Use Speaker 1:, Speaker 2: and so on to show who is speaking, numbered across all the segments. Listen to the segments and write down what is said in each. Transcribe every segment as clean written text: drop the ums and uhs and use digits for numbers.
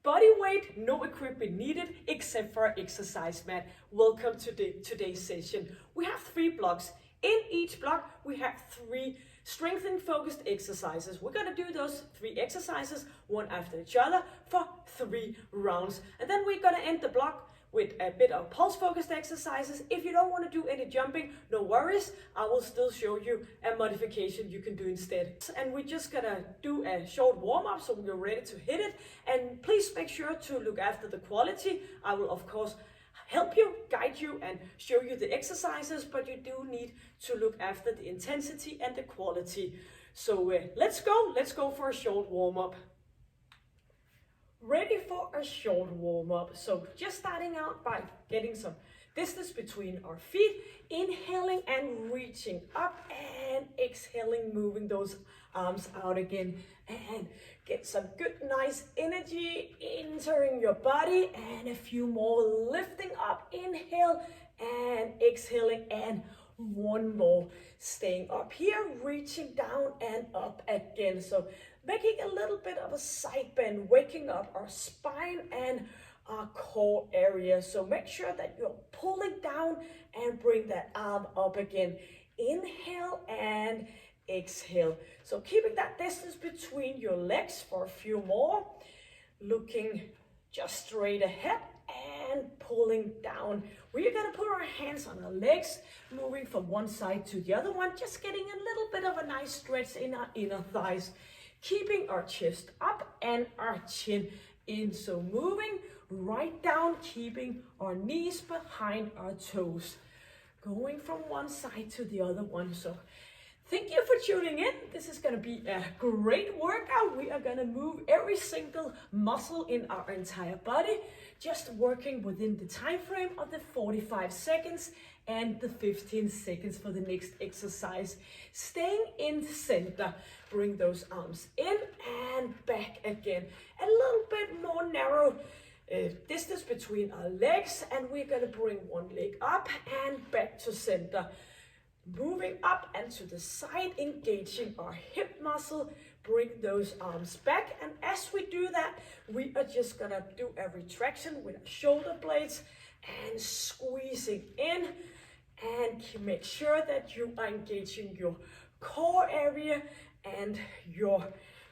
Speaker 1: Body weight, no equipment needed except for our exercise mat. Welcome to today's session. We have 3 blocks. In each block, we have 3 strengthening focused exercises. We're gonna do those 3 exercises, one after each other, for 3 rounds. And then we're gonna end the block with a bit of pulse focused exercises. If you don't want to do any jumping, no worries. I will still show you a modification you can do instead. And we're just gonna do a short warm up so we're ready to hit it. And please make sure to look after the quality. I will of course help you, guide you, and show you the exercises, but you do need to look after the intensity and the quality. So let's go for a short warm up. Ready for a short warm up. So just starting out by getting some distance between our feet, inhaling and reaching up, and exhaling, moving those arms out again, and get some good nice energy entering your body, and a few more lifting up, inhale and exhaling, and one more staying up here, reaching down and up again. So making a little bit of a side bend, waking up our spine and our core area. So make sure that you're pulling down and bring that arm up again. Inhale and exhale. So keeping that distance between your legs for a few more. Looking just straight ahead and pulling down. We're gonna put our hands on our legs, moving from one side to the other one, just getting a little bit of a nice stretch in our inner thighs. Keeping our chest up and our chin in. So moving right down, keeping our knees behind our toes. Going from one side to the other one. So thank you for tuning in. This is going to be a great workout. We are going to move every single muscle in our entire body, just working within the time frame of the 45 seconds and the 15 seconds for the next exercise. Staying in center, bring those arms in and back again. A little bit more narrow distance between our legs, and we're gonna bring one leg up and back to center. Moving up and to the side, engaging our hip muscle, bring those arms back. And as we do that, we are just gonna do a retraction with our shoulder blades and squeezing in, and make sure that you are engaging your core area and your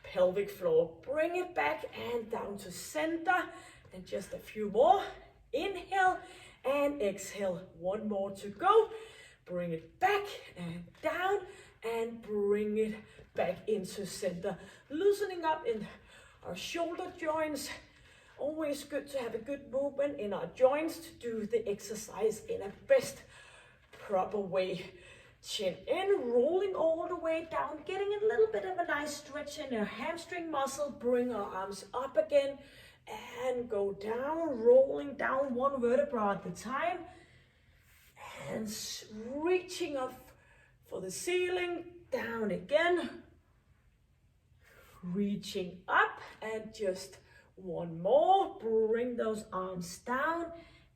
Speaker 1: pelvic floor. Bring it back and down to center, and just a few more. Inhale and exhale. One more to go. Bring it back and down, and bring it back into center. Loosening up in our shoulder joints. Always good to have a good movement in our joints to do the exercise in a best proper way. Chin in, rolling all the way down, getting a little bit of a nice stretch in our hamstring muscle. Bring our arms up again and go down, rolling down one vertebra at a time, and reaching up for the ceiling, down again, reaching up, and just one more. Bring those arms down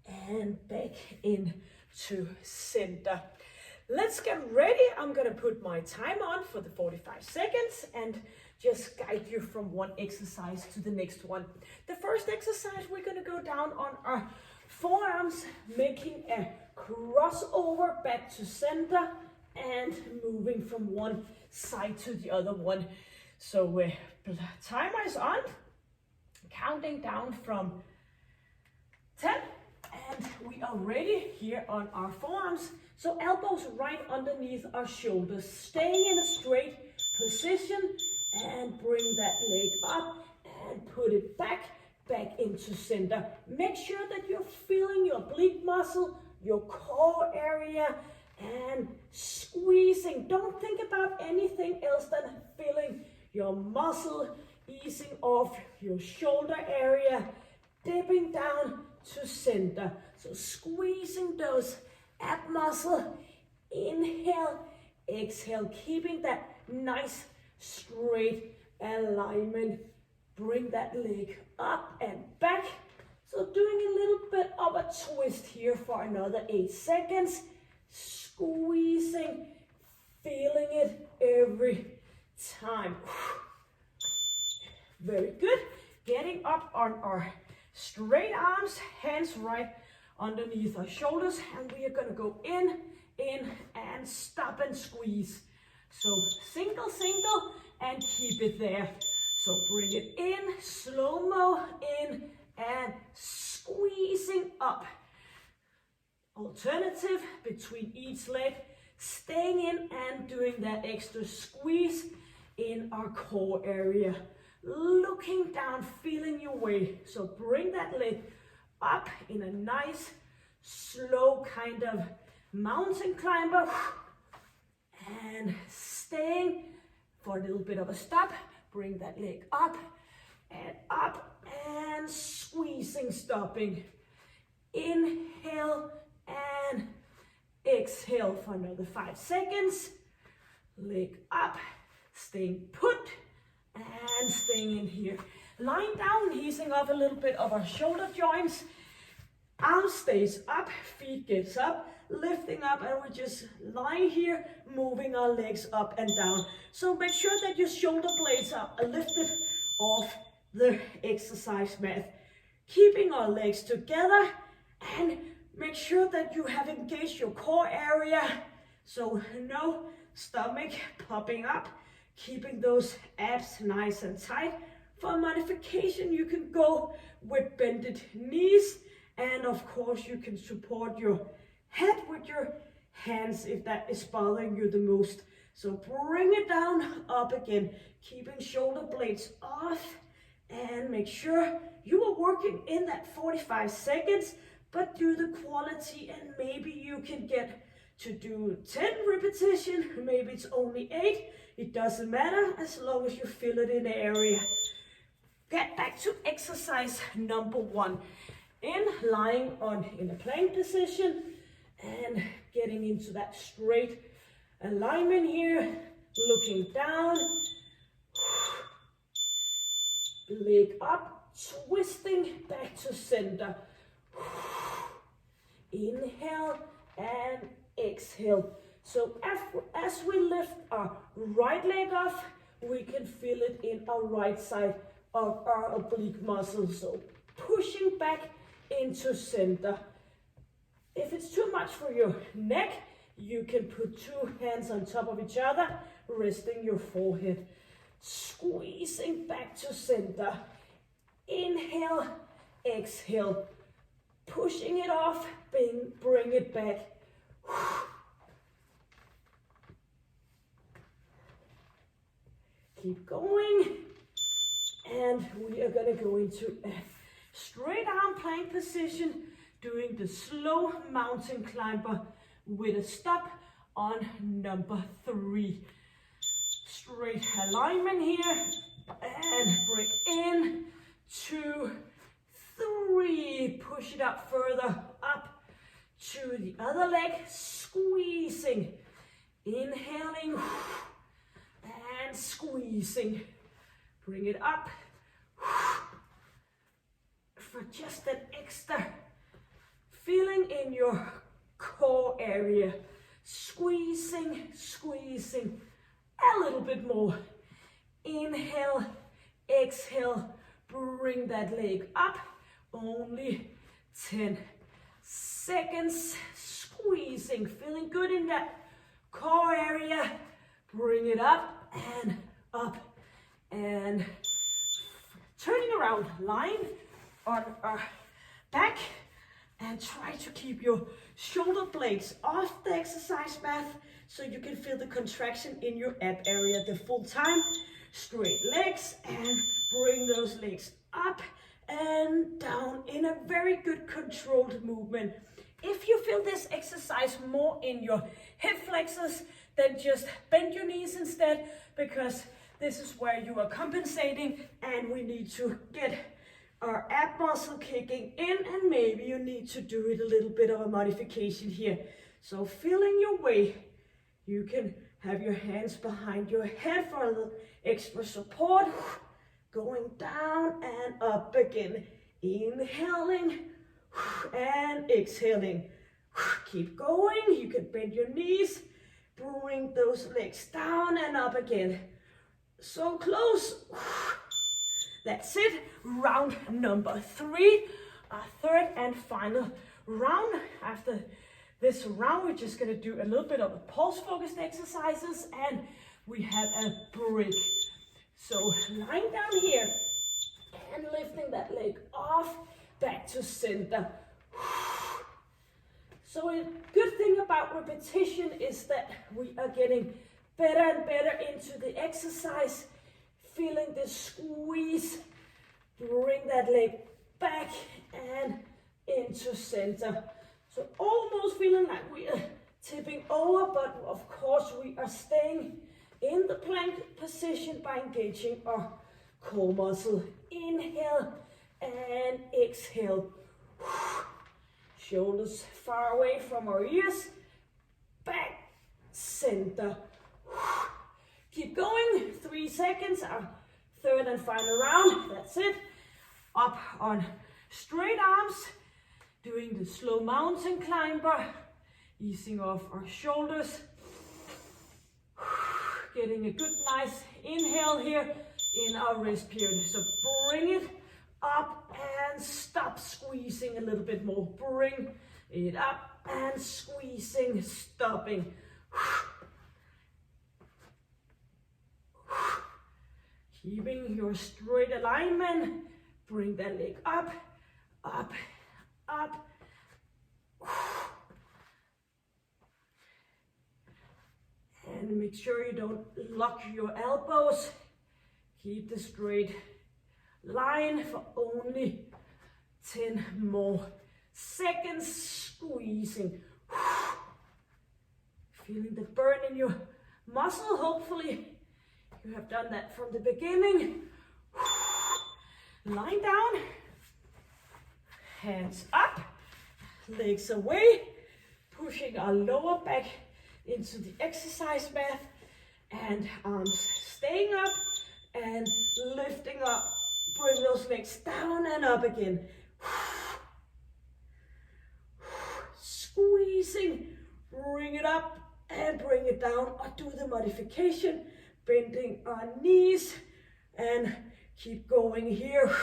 Speaker 1: and back into center. Let's get ready. I'm gonna put my time on for the 45 seconds and just guide you from one exercise to the next one. The first exercise, we're gonna go down on our forearms, making a crossover back to center and moving from one side to the other one. So timer is on, counting down from 10, and we are ready here on our forearms. So elbows right underneath our shoulders, staying in a straight position, and bring that leg up and put it back into center. Make sure that you're feeling your oblique muscle, your core area, and squeezing. Don't think about anything else than feeling your muscle easing off your shoulder area, dipping down to center. So squeezing those ab muscle. Inhale, exhale, keeping that nice straight alignment. Bring that leg up and back. So doing a little bit of a twist here for another 8 seconds. Squeezing, feeling it every time. Very good. Getting up on our straight arms, hands right underneath our shoulders, and we are going to go in, and stop and squeeze. So single, and keep it there. So bring it in, slow-mo, in, and squeezing up. Alternative between each leg, staying in and doing that extra squeeze in our core area. Looking down, feeling your way. So bring that leg up in a nice, slow kind of mountain climber. And staying for a little bit of a stop. Bring that leg up, and squeezing, stopping. Inhale and exhale for another 5 seconds. Leg up, staying put, and staying in here. Lying down, easing off a little bit of our shoulder joints. Arm stays up, feet gets up, lifting up, and we're just lying here, moving our legs up and down. So make sure that your shoulder blades are lifted off the exercise mat. Keeping our legs together, and make sure that you have engaged your core area. So no stomach popping up, keeping those abs nice and tight. For modification, you can go with bended knees, and of course you can support your head with your hands if that is bothering you the most. So bring it down, up again, keeping shoulder blades off, and make sure you are working in that 45 seconds, but do the quality, and maybe you can get to do 10 repetitions, maybe it's only 8, it doesn't matter as long as you feel it in the area. Get back to exercise number 1. Lying in a plank position and getting into that straight alignment here, looking down, leg up, twisting back to center. Inhale and exhale. So as we lift our right leg off, we can feel it in our right side of our oblique muscles. So pushing back into center. If it's too much for your neck, you can put 2 hands on top of each other, resting your forehead. Squeezing back to center. Inhale, exhale. Pushing it off, bring it back. Keep going. And we are going to go into a straight arm plank position, doing the slow mountain climber with a stop on number 3. Straight alignment here, and bring in 2, 3, push it up further, up to the other leg, squeezing, inhaling, and squeezing, bring it up, for just an extra feeling in your core area, squeezing, a little bit more, inhale, exhale, bring that leg up, only 10 seconds, squeezing, feeling good in that core area, bring it up, and turning around, lying on our back, and try to keep your shoulder blades off the exercise mat so you can feel the contraction in your ab area the full time. Straight legs, and bring those legs up and down in a very good controlled movement. If you feel this exercise more in your hip flexors, then just bend your knees instead, because this is where you are compensating, and we need to get our ab muscle kicking in, and maybe you need to do it a little bit of a modification here. So feeling your way, you can have your hands behind your head for a little extra support, going down and up again, inhaling and exhaling. Keep going, you can bend your knees, bring those legs down and up again. So close. That's it. Round number 3, our third and final round. After this round, we're just gonna do a little bit of a pulse focused exercises, and we have a break. So lying down here and lifting that leg off, back to center. So a good thing about repetition is that we are getting better and better into the exercise, feeling the squeeze. Bring that leg back and into center. So almost feeling like we are tipping over, but of course we are staying in the plank position by engaging our core muscle. Inhale and exhale. Shoulders far away from our ears. Back, center. Keep going. 3 seconds. Our third and final round. That's it. Up on straight arms. Doing the slow mountain climber. Easing off our shoulders. Getting a good, nice inhale here in our rest period. So bring it up and stop squeezing a little bit more. Bring it up and squeezing, stopping. Keeping your straight alignment. Bring that leg up, up, up. And make sure you don't lock your elbows. Keep the straight line for only 10 more seconds. Squeezing. Feeling the burn in your muscle. Hopefully you have done that from the beginning. Lying down. Hands up. Legs away. Pushing our lower back into the exercise mat. And arms staying up and lifting up. Bring those legs down and up again. Squeezing. Bring it up and bring it down. Or do the modification. Bending our knees. And keep going here.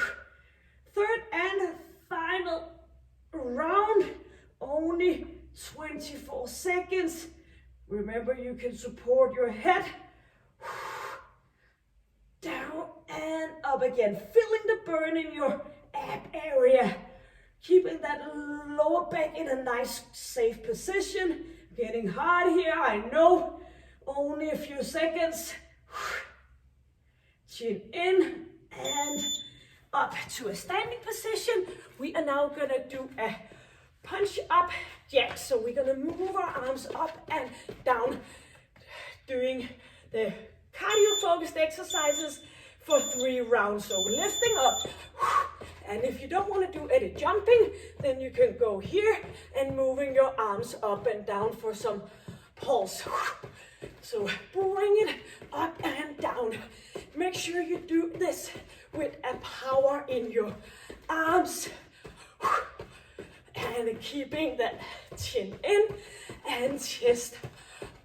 Speaker 1: Third and final round. Only 24 seconds. Remember, you can support your head. Down and up again. Feeling the burn in your ab area. Keeping that lower back in a nice, safe position. Getting hard here, I know. Only a few seconds. Chin in and up to a standing position. We are now gonna do a punch up jack. So we're gonna move our arms up and down, doing the cardio focused exercises for 3 rounds. So lifting up, and if you don't want to do any jumping, then you can go here and moving your arms up and down for some pulse. So bring it up and down. Make sure you do this with a power in your arms. And keeping that chin in and chest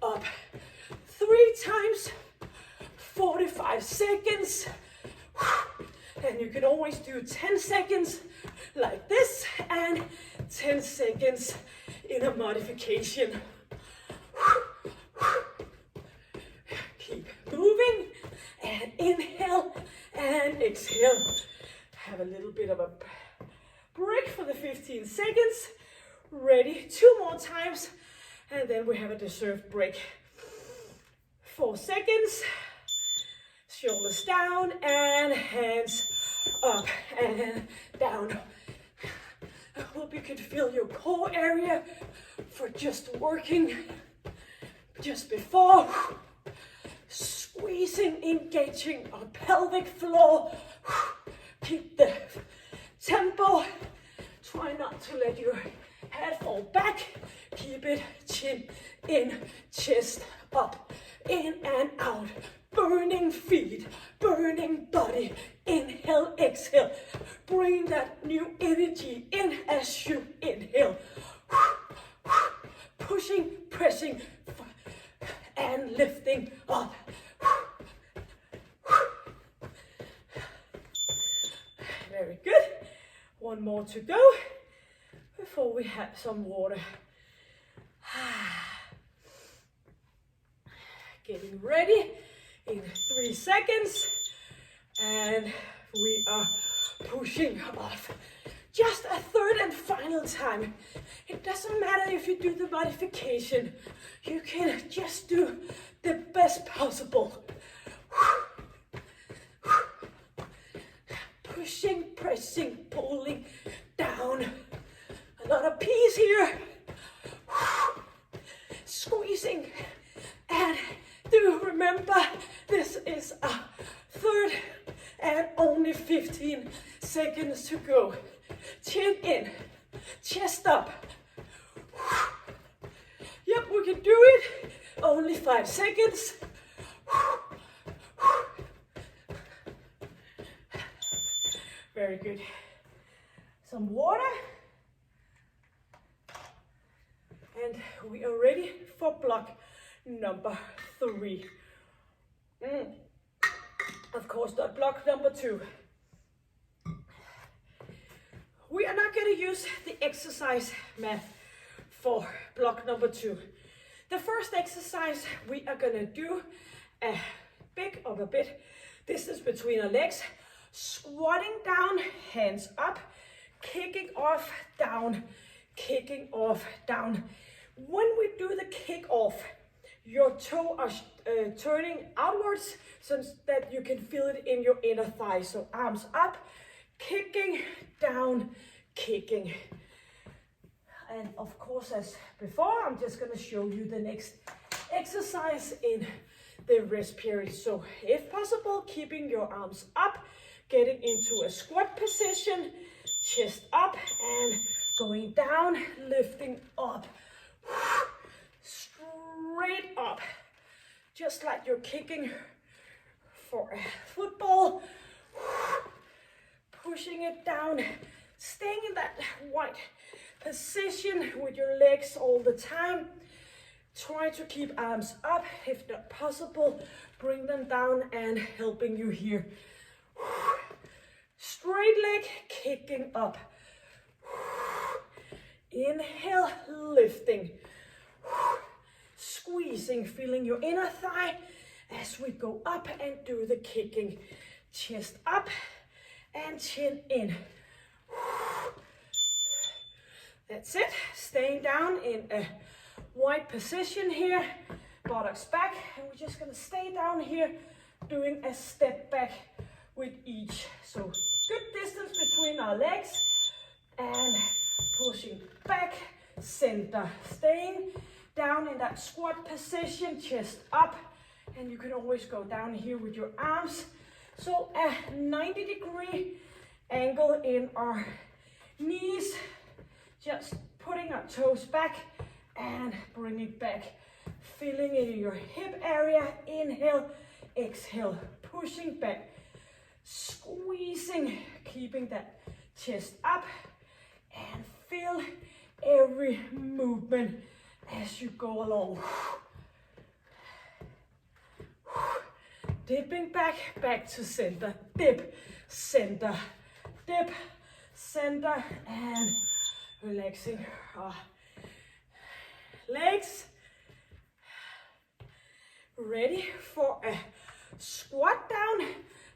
Speaker 1: up. 3 times, 45 seconds. And you can always do 10 seconds like this and 10 seconds in a modification. Keep moving and inhale and exhale. Have a little bit of a break for the 15 seconds. Ready, 2 more times, and then we have a deserved break. 4 seconds. Shoulders down and hands up and down. I hope you can feel your core area for just working just before. Squeezing, engaging our pelvic floor. Keep the tempo. Try not to let your head fall back. Keep it chin in, chest up, in and out. Burning feet, burning body. Inhale, exhale. Bring that new energy in as you inhale. Pushing, pressing, and lifting up. Very good. One more to go before we have some water. Getting ready in 3 seconds. And we are pushing off. Just a third and final time. It doesn't matter if you do the modification. You can just do the best possible. Pushing, pressing, pulling down. Another piece here. Squeezing. And do remember, this is a third and only 15 seconds to go. Chin in, chest up. Yep, we can do it. Only 5 seconds. Very good. Some water. And we are ready for block number 3. Of course, not block number 2. We are not going to use the exercise mat for block number 2. The first exercise, we are going to do a big of a bit distance between our legs, squatting down, hands up, kicking off, down, kicking off, down. When we do the kick off, your toe are turning outwards so that you can feel it in your inner thigh. So arms up, kicking, down, kicking. And of course, as before, I'm just going to show you the next exercise in the rest period. So if possible, keeping your arms up, getting into a squat position, chest up and going down, lifting up, straight up, just like you're kicking for a football, pushing it down, staying in that wide position with your legs all the time. Try to keep arms up, if not possible, bring them down and helping you here. Straight leg, kicking up. Inhale, lifting. Squeezing, feeling your inner thigh as we go up and do the kicking. Chest up and chin in. That's it. Staying down in a wide position here. Buttocks back. And we're just going to stay down here doing a step back with each. So good distance between our legs and pushing back, center. Staying down in that squat position, chest up. And you can always go down here with your arms. So a 90-degree angle in our knees. Just putting our toes back and bring it back. Feeling it in your hip area. Inhale, exhale, pushing back. Squeezing, keeping that chest up. And feel every movement as you go along. Dipping back, back to center. Dip, center, dip, center, and relaxing our legs. Ready for a squat down,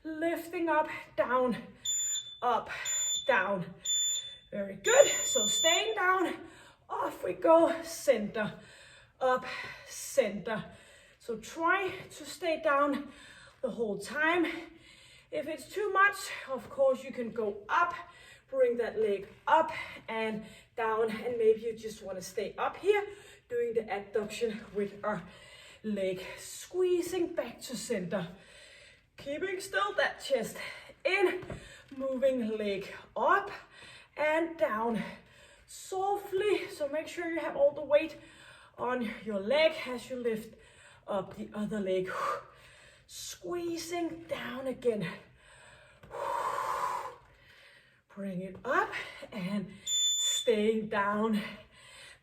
Speaker 1: lifting up, down, up, down. Very good. So staying down, off we go, center, up, center. So try to stay down the whole time. If it's too much, of course, you can go up, bring that leg up and down, and maybe you just want to stay up here, doing the adduction with our leg, squeezing back to center, keeping still that chest in, moving leg up and down softly. So make sure you have all the weight on your leg as you lift up the other leg. Squeezing down again. Bring it up and staying down.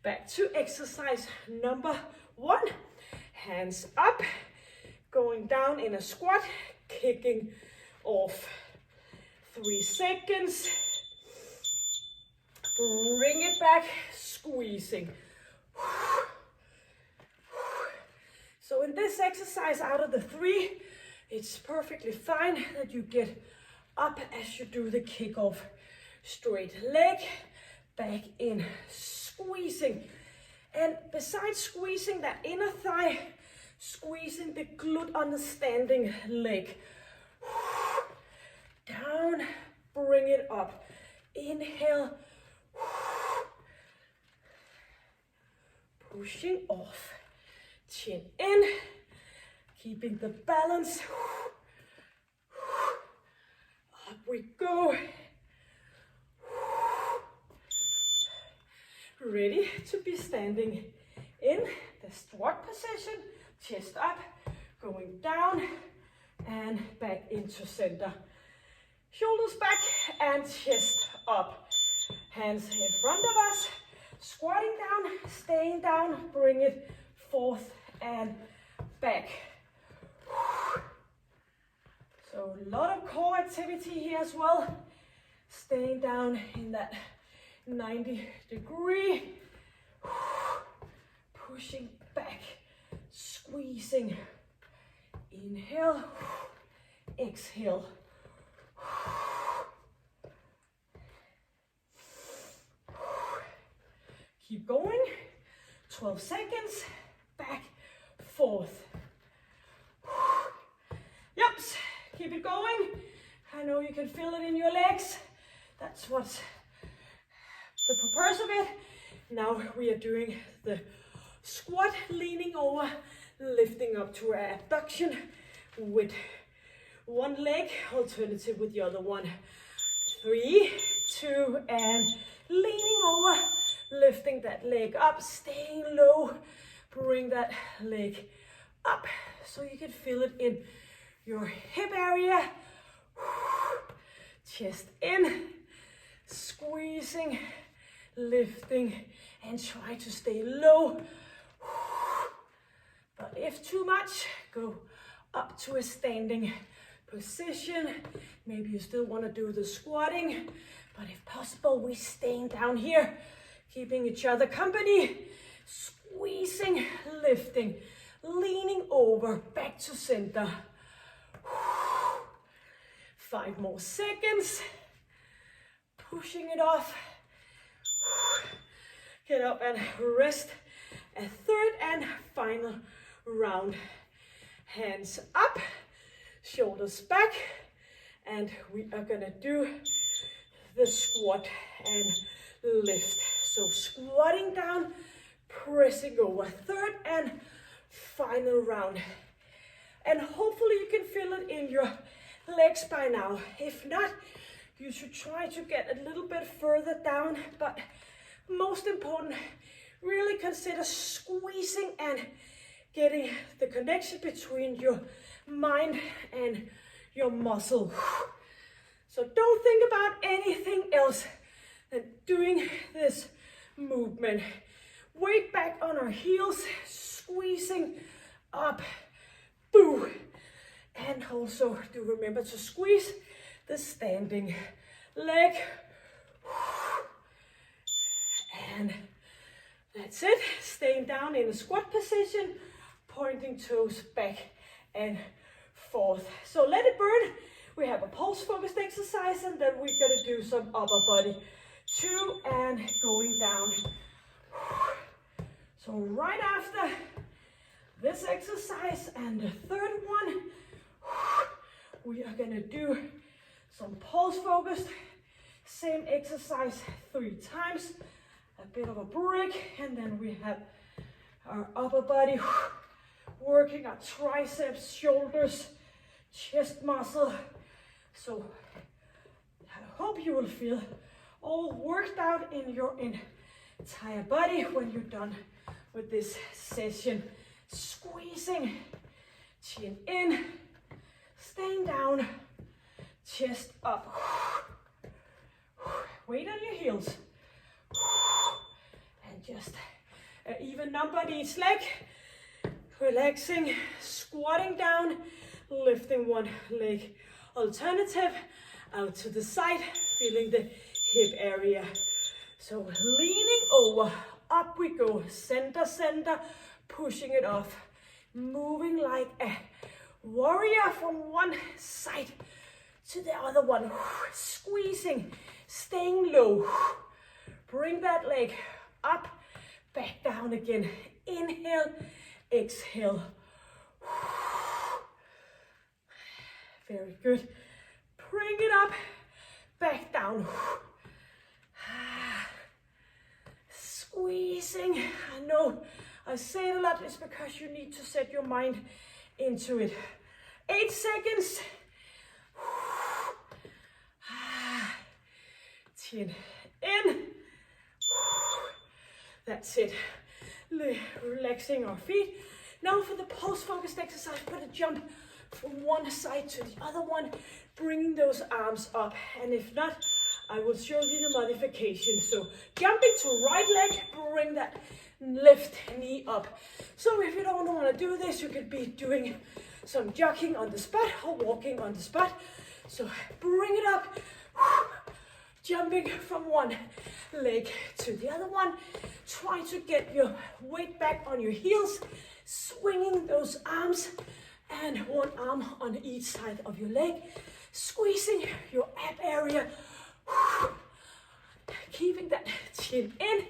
Speaker 1: Back to exercise number 1. Hands up, going down in a squat, kicking off. 3 seconds. Bring it back, squeezing. So in this exercise, out of the 3, it's perfectly fine that you get up as you do the kickoff. Straight leg, back in, squeezing. And besides squeezing that inner thigh, squeezing the glute on the standing leg. Down, bring it up. Inhale. Pushing off. Chin in. Keeping the balance. Up we go. Ready to be standing in the squat position. Chest up, going down and back into center. Shoulders back and chest up. Hands in front of us. Squatting down, staying down, bring it forth and back. So a lot of core activity here as well. Staying down in that 90-degree. Pushing back, squeezing. Inhale, exhale. Keep going. 12 seconds. Back, forth. Yep, keep it going. I know you can feel it in your legs. That's what's the purpose of it. Now we are doing the squat, leaning over, lifting up to our abduction with one leg, alternative with the other one. 3, 2, and leaning over, lifting that leg up, staying low. Bring that leg up so you can feel it in your hip area. Chest in, squeezing, lifting, and try to stay low. But if too much, go up to a standing position. Maybe you still want to do the squatting, but if possible, we staying down here, keeping each other company, squeezing, lifting, leaning over, back to center. 5 more seconds. Pushing it off. Get up and rest. A third and final round. Hands up, shoulders back, and we are gonna do the squat and lift. So squatting down, pressing over. Third and final round. And hopefully you can feel it in your legs by now. If not, you should try to get a little bit further down, but most important, really consider squeezing and getting the connection between your mind and your muscle. So don't think about anything else than doing this movement. Weight back on our heels, squeezing up, boo. And also do remember to squeeze the standing leg. And that's it. Staying down in a squat position, pointing toes back and forth. So let it burn. We have a pulse focused exercise, and then we're gonna do some upper body. 2 and going down. So right after this exercise and the third one, we are gonna do some pulse focused, same exercise 3 times, a bit of a break, and then we have our upper body working our triceps, shoulders, chest muscle. So I hope you will feel all worked out in your entire body when you're done with this session. Squeezing, chin in, staying down, chest up. Weight on your heels. And just an even number on each leg. Relaxing, squatting down, lifting one leg. Alternative, out to the side, feeling the hip area. So leaning over, up we go, center, center, pushing it off, moving like a warrior from one side to the other one, squeezing, staying low. Bring that leg up, back down again. Inhale, exhale. Very good. Bring it up, back down. Squeezing. I know I say it a lot, it's because you need to set your mind into it. 8 seconds. 10 in. That's it. Relaxing our feet. Now for the pulse focused exercise, we're going to jump from one side to the other one, bringing those arms up. And if not, I will show you the modification. So jumping to right leg, bring that left knee up. So if you don't want to do this, you could be doing some jogging on the spot or walking on the spot. So bring it up, jumping from one leg to the other one. Try to get your weight back on your heels, swinging those arms and one arm on each side of your leg, squeezing your ab area, keeping that chin in,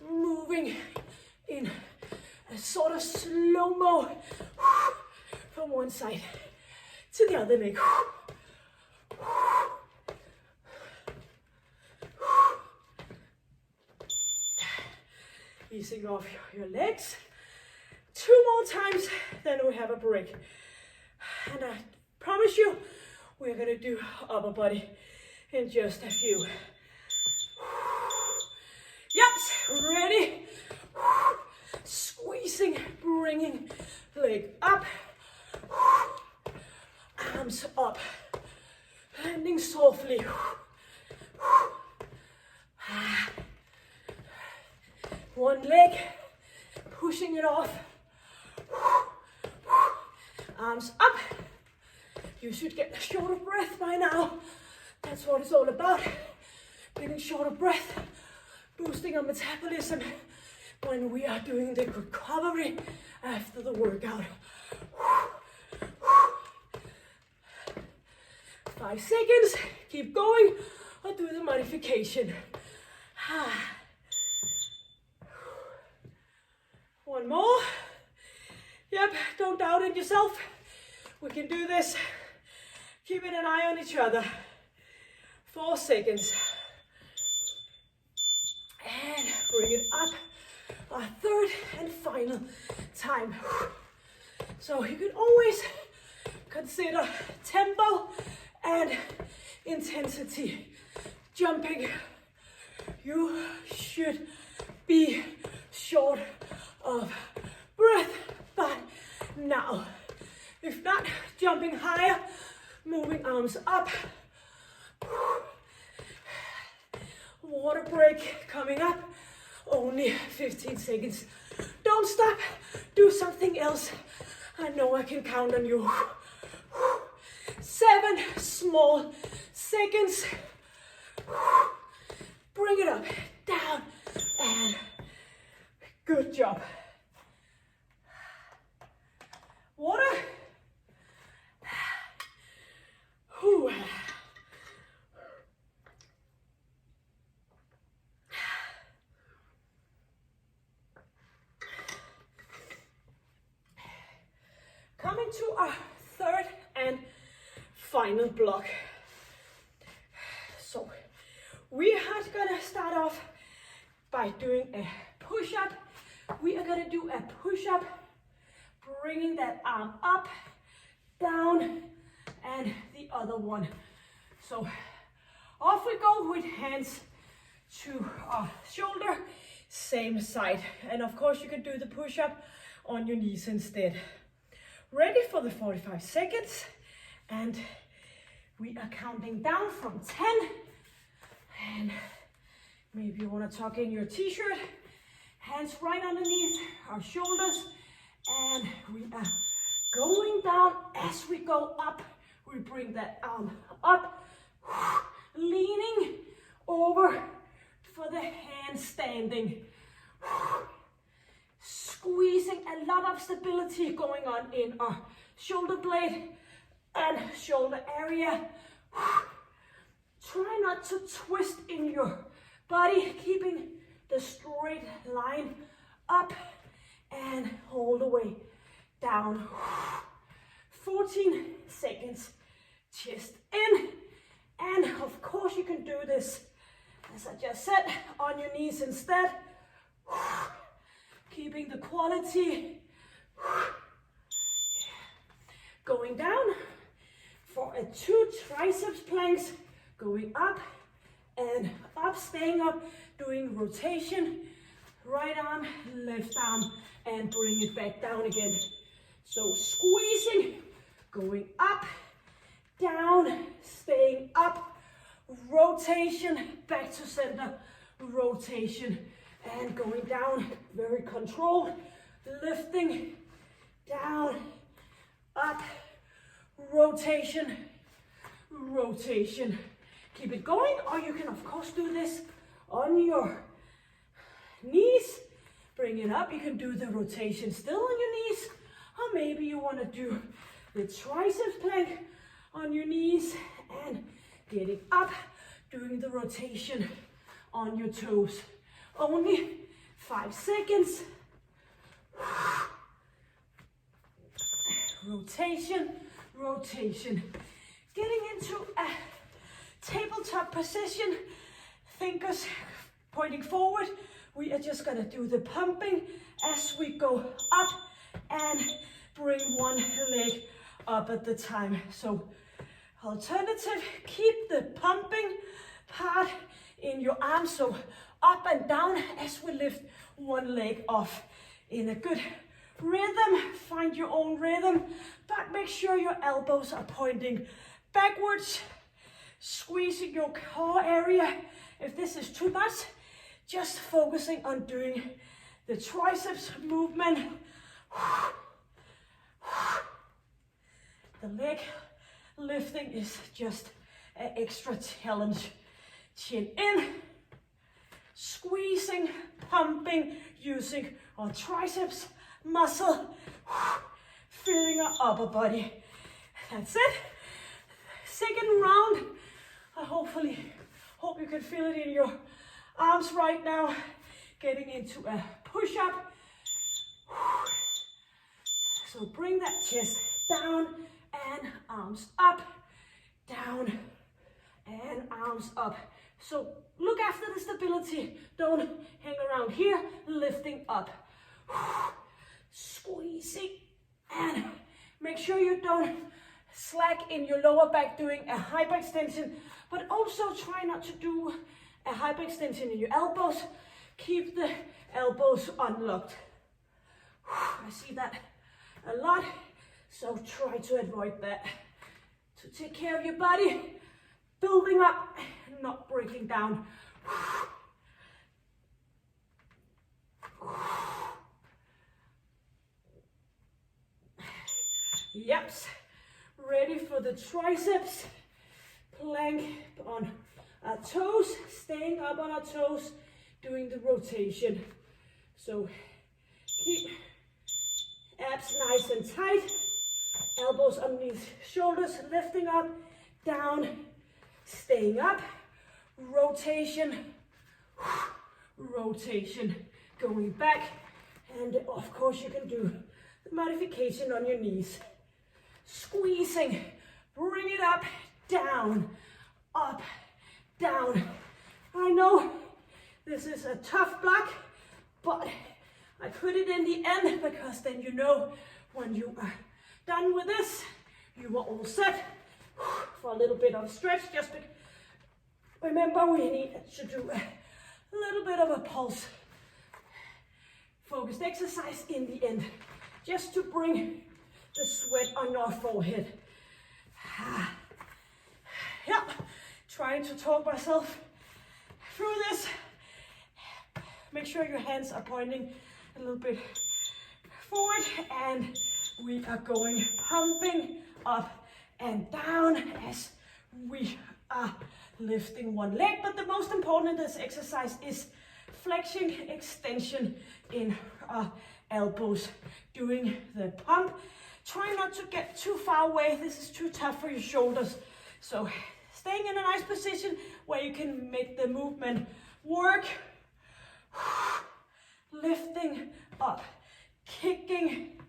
Speaker 1: moving in a sort of slow-mo from one side to the other leg. Easing off your legs. 2 more times, then we have a break. And I promise you, we're gonna do upper body in just a few. Yes, ready? Squeezing, bringing leg up, arms up, landing softly. One leg, pushing it off. Arms up. You should get short of breath by now. That's what it's all about. Getting short of breath, boosting our metabolism when we are doing the recovery after the workout. 5 seconds. Keep going. I'll do the modification. One more. Yep, don't doubt in yourself. We can do this. Keeping an eye on each other. 4 seconds. And bring it up. Our third and final time. So you can always consider tempo and intensity. Jumping. You should be short of breath by now. If not, jumping higher, moving arms up. Water break coming up. Only 15 seconds. Don't stop. Do something else. I know I can count on you. 7 small seconds. Bring it up, down, and good job. Water. Whew. Coming to our third and final block. So we are gonna start off by doing a push-up. We are gonna do a push-up, bringing that arm up, down, and the other one. So off we go with hands to our shoulder, same side. And of course you can do the push-up on your knees instead. Ready for the 45 seconds. And we are counting down from 10. And maybe you want to tuck in your t-shirt. Hands right underneath our shoulders. And we are going down. As we go up, we bring that arm up. leaning over for the handstanding. Squeezing, a lot of stability going on in our shoulder blade and shoulder area. Try not to twist in your body, keeping the straight line up and all the way down. 14 seconds, chest in. And of course you can do this, as I just said, on your knees instead. Keeping the quality. Going down for a 2 triceps planks, going up and up, staying up, doing rotation, right arm, left arm, and bring it back down again. So squeezing, going up, down, staying up, rotation, back to center, rotation, and going down, very controlled, lifting, down, up, rotation, rotation. Keep it going, or you can of course do this on your knees. Bring it up, you can do the rotation still on your knees, or maybe you want to do the triceps plank on your knees and getting up, doing the rotation on your toes. Only 5 seconds. Rotation, rotation. Getting into a tabletop position, fingers pointing forward. We are just gonna do the pumping as we go up and bring one leg up at the time. So alternative, keep the pumping part in your arms, so up and down as we lift one leg off in a good rhythm. Find your own rhythm, but make sure your elbows are pointing backwards, squeezing your core area. If this is too much, just focusing on doing the triceps movement. The leg lifting is just an extra challenge. Chin in, squeezing, pumping, using our triceps muscle, filling our upper body. That's it. Second round. I hope you can feel it in your arms right now. Getting into a push-up. So bring that chest down and arms up, down and arms up. So look after the stability. Don't hang around here. Lifting up. Squeezing. And make sure you don't slack in your lower back doing a hyperextension, but also try not to do a hyperextension in your elbows. Keep the elbows unlocked. I see that a lot, so try to avoid that. To take care of your body, building up, not breaking down. Yep, ready for the triceps. Plank on our toes, staying up on our toes, doing the rotation. So keep abs nice and tight, elbows underneath shoulders, lifting up, down, staying up, rotation, rotation, going back, and of course you can do the modification on your knees. Squeezing, bring it up, down, up, down. I know this is a tough block, but I put it in the end because then you know when you are done with this, you are all set for a little bit of stretch. Just remember, we need to do a little bit of a pulse focused exercise in the end, just to bring the sweat on your forehead. Yeah, trying to talk myself through this. Make sure your hands are pointing a little bit forward, and we are going pumping up and down as we are lifting one leg, but the most important in this exercise is flexion, extension in our elbows, doing the pump. Try not to get too far away. This is too tough for your shoulders. So staying in a nice position where you can make the movement work. Lifting up, kicking.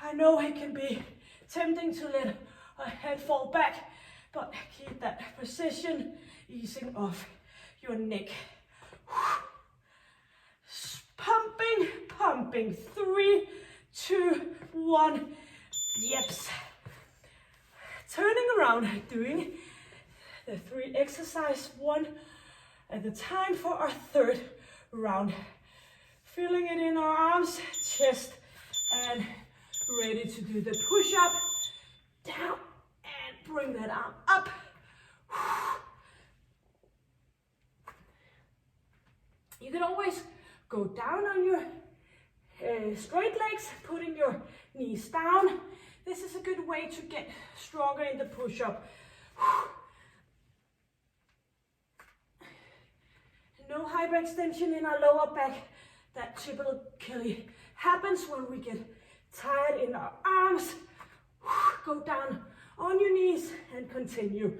Speaker 1: I know it can be tempting to let a head fall back, but keep that position, easing off your neck. Pumping, pumping. 3, 2, 1. Yeps. Turning around, doing the 3 exercises, 1 at a time for our 3rd round. Feeling it in our arms, chest, and ready to do the push-up. Down, and bring that arm up. You can always go down on your straight legs, putting your knees down. This is a good way to get stronger in the push-up. No hyperextension in our lower back. That typically happens when we get tired in our arms. Go down on your knees and continue.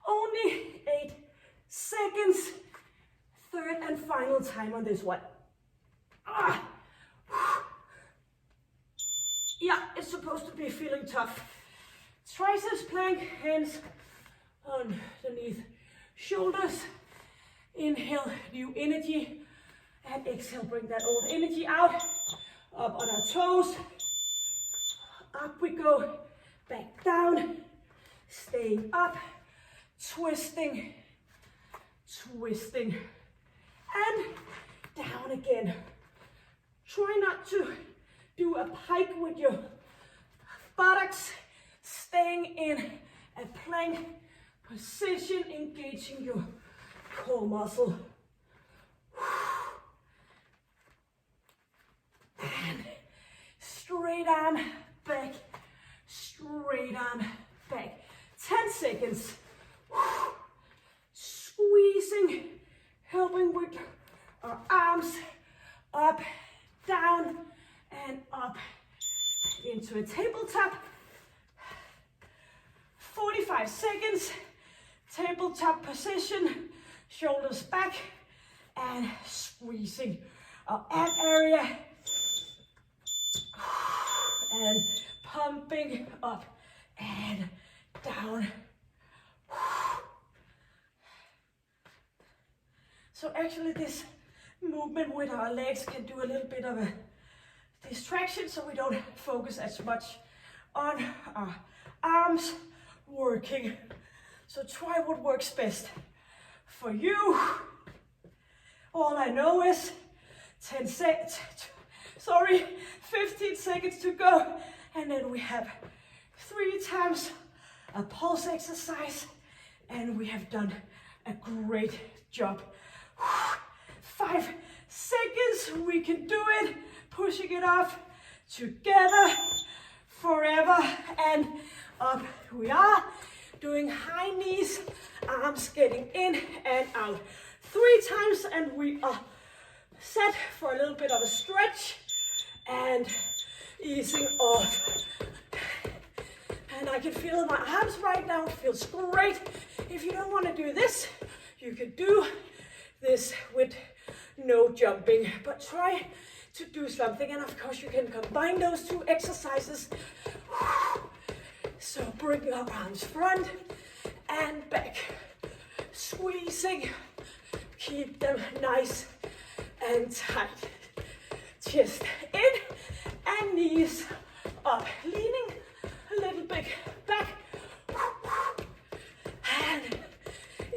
Speaker 1: Only 8 seconds. 3rd and final time on this one. Yeah, it's supposed to be feeling tough. Triceps plank, hands underneath shoulders. Inhale, new energy, and exhale, bring that old energy out. Up on our toes. Up we go, back down, staying up, twisting, twisting, and down again. Try not to do a pike with your buttocks, staying in a plank position, engaging your core muscle. And straight arm back, straight arm back. 10 seconds. Squeezing, helping with our arms up, down, and up into a tabletop. 45 seconds. Tabletop position, shoulders back, and squeezing our ab area. And pumping up and down. So actually this movement with our legs can do a little bit of a distraction, so we don't focus as much on our arms working. So try what works best for you. All I know is 15 seconds to go, and then we have 3 times a pulse exercise, and we have done a great job. 5 seconds, we can do it. Pushing it off together, forever, and up we are. Doing high knees, arms getting in and out. 3 times, and we are set for a little bit of a stretch and easing off. And I can feel my arms right now. It feels great. If you don't want to do this, you can do this with no jumping, but try to do something. And of course, you can combine those 2 exercises. So bring your arms front and back. Squeezing. Keep them nice and tight. Chest in and knees up. Leaning a little bit back. And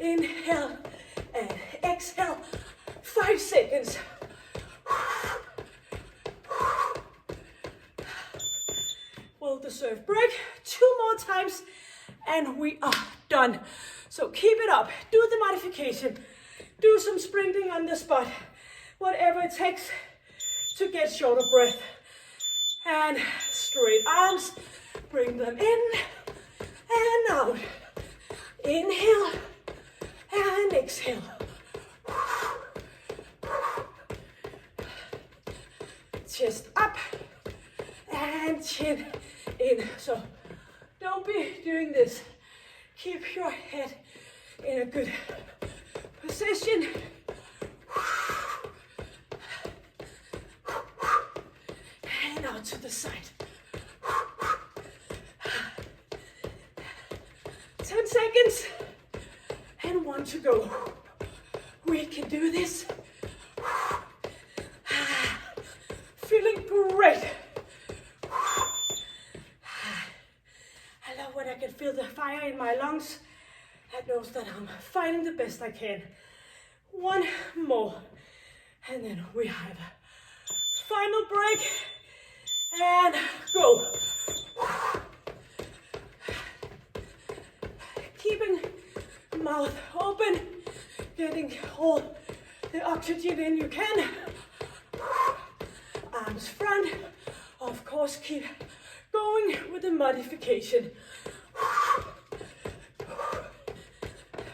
Speaker 1: inhale and exhale. 5 seconds. Well deserved break. 2 more times and we are done. So keep it up. Do the modification. Do some sprinting on the spot. Whatever it takes to get short of breath. And straight arms. Bring them in and out. Inhale and exhale. Chest up and chin in. So don't be doing this. Keep your head in a good position. And out to the side. 10 seconds. And 1 to go. We can do this. Feeling great. I love when I can feel the fire in my lungs. That knows that I'm fighting the best I can. 1 more. And then we have a final break. And go. Keeping mouth open. Getting all the oxygen in you can. Arms front. Of course, keep going with the modification.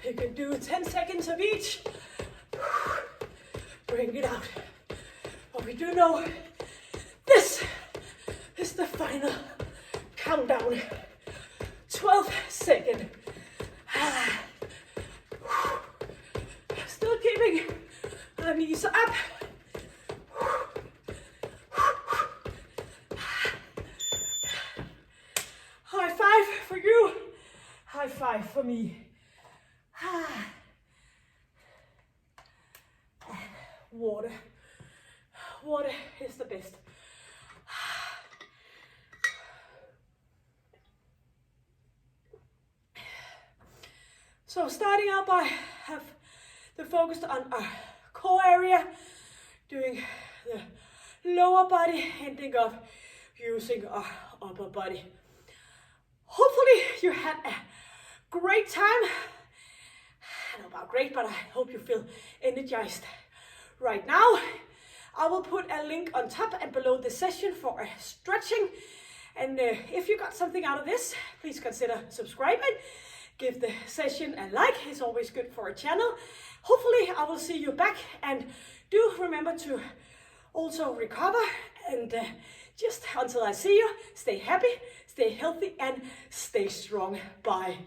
Speaker 1: You can do 10 seconds of each. Bring it out. But we do know this is the final countdown. 12 seconds. Still keeping our knees up. High five for you. High five for me. Water. Water is the best. So starting out by have the focus on our core area, doing the lower body, ending up using our upper body. Hopefully you had a great time. I don't know about great, but I hope you feel energized right now. I will put a link on top and below the session for stretching. And if you got something out of this, please consider subscribing. Give the session a like. It's always good for a channel. Hopefully I will see you back, and do remember to also recover, and just until I see you, stay happy, stay healthy, and stay strong. Bye.